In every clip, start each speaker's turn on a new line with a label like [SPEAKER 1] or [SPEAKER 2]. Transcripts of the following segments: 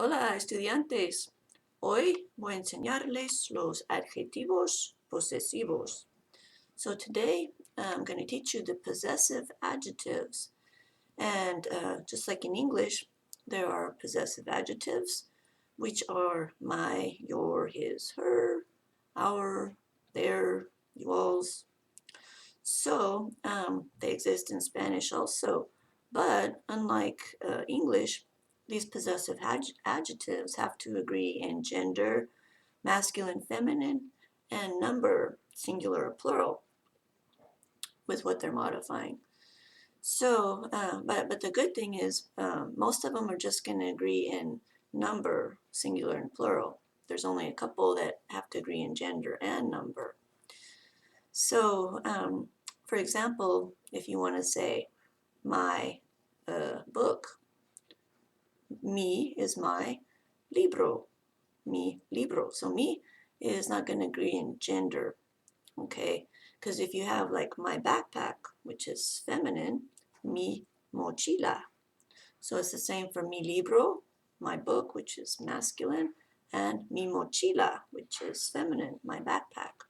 [SPEAKER 1] Hola, estudiantes. Hoy voy a enseñarles los adjetivos posesivos. So today I'm going to teach you the possessive adjectives. And just like in English, there are possessive adjectives, which are my, your, his, her, our, their, yours. So they exist in Spanish also. But unlike English, these possessive adjectives have to agree in gender, masculine, feminine, and number, singular or plural, with what they're modifying. So, but the good thing is most of them are just going to agree in number, singular and plural. There's only a couple that have to agree in gender and number. So, for example, if you want to say my book, mi is my libro, mi libro. So mi is not going to agree in gender, okay? Because if you have like my backpack, which is feminine, mi mochila. So it's the same for mi libro, my book, which is masculine, and mi mochila, which is feminine, my backpack.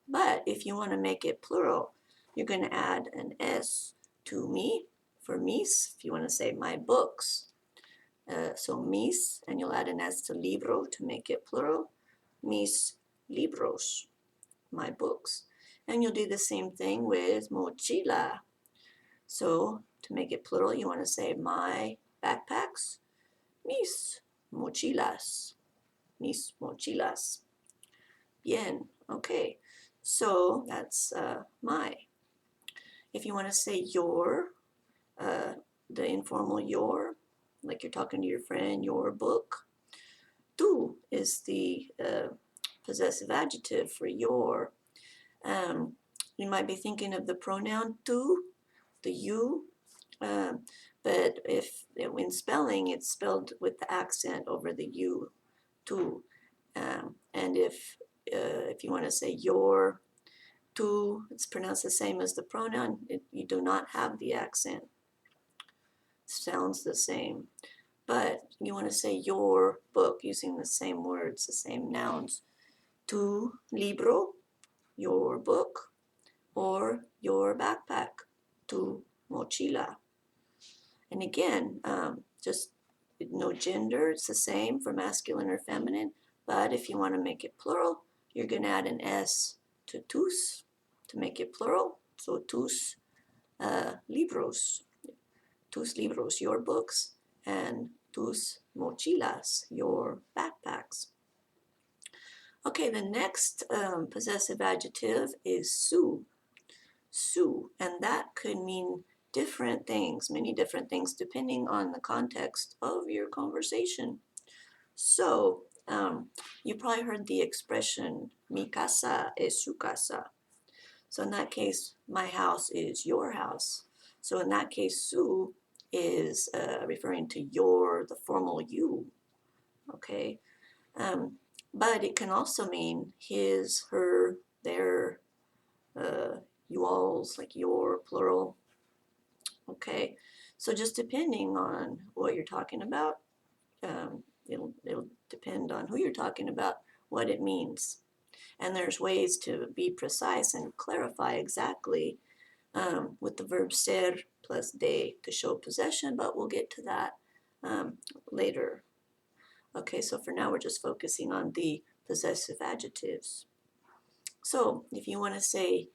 [SPEAKER 1] But if you want to make it plural, you're going to add an S to mi for mis, if you want to say my books. So mis, and you'll add an S to libro to make it plural. Mis libros, my books. And you'll do the same thing with mochila. So to make it plural, you want to say my backpacks, mis mochilas, mis mochilas. Bien, okay. So that's my. If you want to say your, the informal your, like you're talking to your friend, your book. Tu is the possessive adjective for your. You might be thinking of the pronoun tu, the you, but in spelling, it's spelled with the accent over the you, tu. And if you want to say your, tu, it's pronounced the same as the pronoun. You do not have the accent. Sounds the same. But you want to say your book using the same words, the same nouns. Tu libro, your book, or your backpack, tu mochila. And again, just no gender, it's the same for masculine or feminine. But if you want to make it plural, you're going to add an S to tus to make it plural. So tus libros, your books, and tus mochilas, your backpacks. Okay, the next possessive adjective is su, and that could mean different things, many different things, depending on the context of your conversation. So, you probably heard the expression, mi casa es su casa. So in that case, my house is your house. So in that case, su is referring to your, the formal you, okay? But it can also mean his, her, their, you all's, like your, plural, okay? So just depending on what you're talking about, it'll depend on who you're talking about, what it means. And there's ways to be precise and clarify exactly with the verb ser plus de to show possession, but we'll get to that later. Okay, so for now we're just focusing on the possessive adjectives. So if you want to say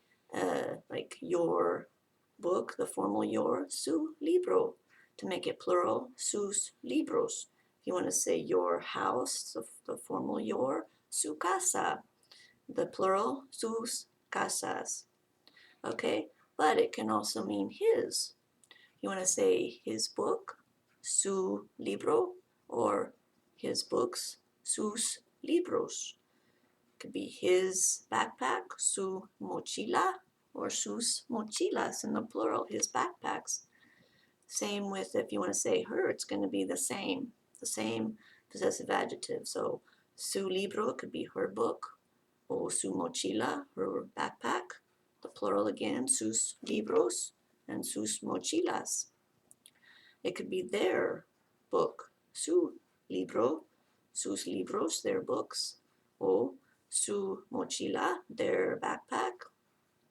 [SPEAKER 1] like your book, the formal your, su libro, to make it plural, sus libros. If you want to say your house, the formal your, su casa, the plural, sus casas. Okay, but it can also mean his. You want to say his book, su libro, or his books, sus libros. It could be his backpack, su mochila, or sus mochilas in the plural, his backpacks. Same with if you want to say her, it's going to be the same possessive adjective. So su libro could be her book, or su mochila, her backpack. The plural again, sus libros and sus mochilas. It could be their book, su libro, sus libros, their books, o su mochila, their backpack,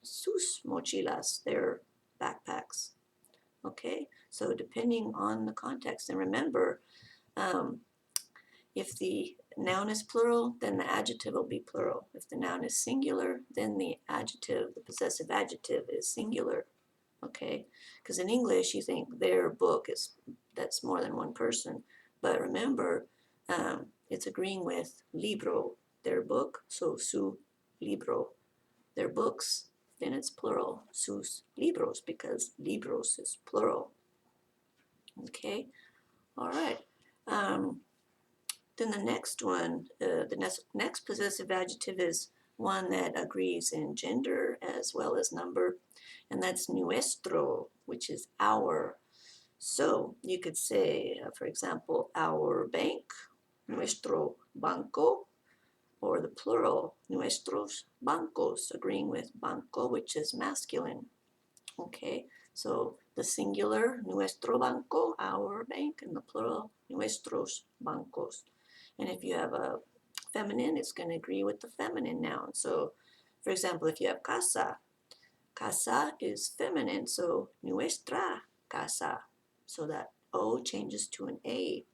[SPEAKER 1] sus mochilas, their backpacks. Okay, so depending on the context, and remember, if the noun is plural, then the adjective will be plural. If the noun is singular, then the adjective, the possessive adjective, is singular. Okay, because in English you think their book is, that's more than one person, but remember, it's agreeing with libro, their book, so su libro, their books, then it's plural, sus libros, because libros is plural. Okay, all right. Then the next one, the next possessive adjective is one that agrees in gender as well as number, and that's nuestro, which is our. So you could say, for example, our bank, nuestro banco, or the plural, nuestros bancos, agreeing with banco, which is masculine. Okay, so the singular, nuestro banco, our bank, and the plural, nuestros bancos. And if you have a feminine, it's going to agree with the feminine noun. So, for example, if you have casa, casa is feminine, so nuestra casa. So that O changes to an A.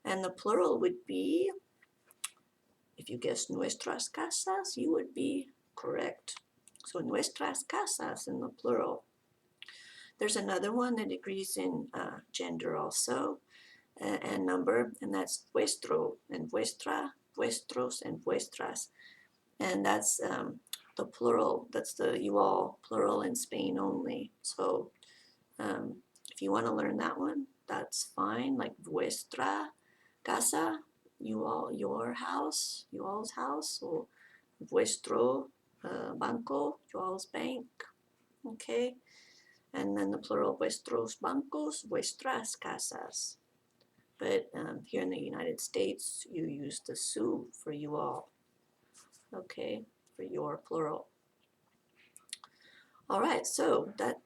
[SPEAKER 1] And the plural would be, if you guessed nuestras casas, you would be correct. So nuestras casas in the plural. There's another one that agrees in gender also and number, and that's vuestro and vuestra, vuestros and vuestras. And that's the plural, that's the you all plural in Spain only. So if you want to learn that one, that's fine, like vuestra casa, you all, your house, you all's house, or vuestro banco, you all's bank, okay? And then the plural, vuestros bancos, vuestras casas. But here in the United States, you use the su for you all, okay, for your plural. All right, so that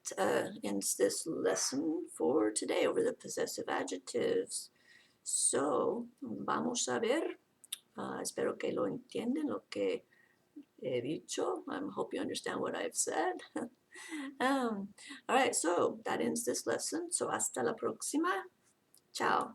[SPEAKER 1] ends this lesson for today over the possessive adjectives. So, vamos a ver. Espero que lo entienden, lo que he dicho. I hope you understand what I've said. All right, so that ends this lesson. So, hasta la próxima. Ciao.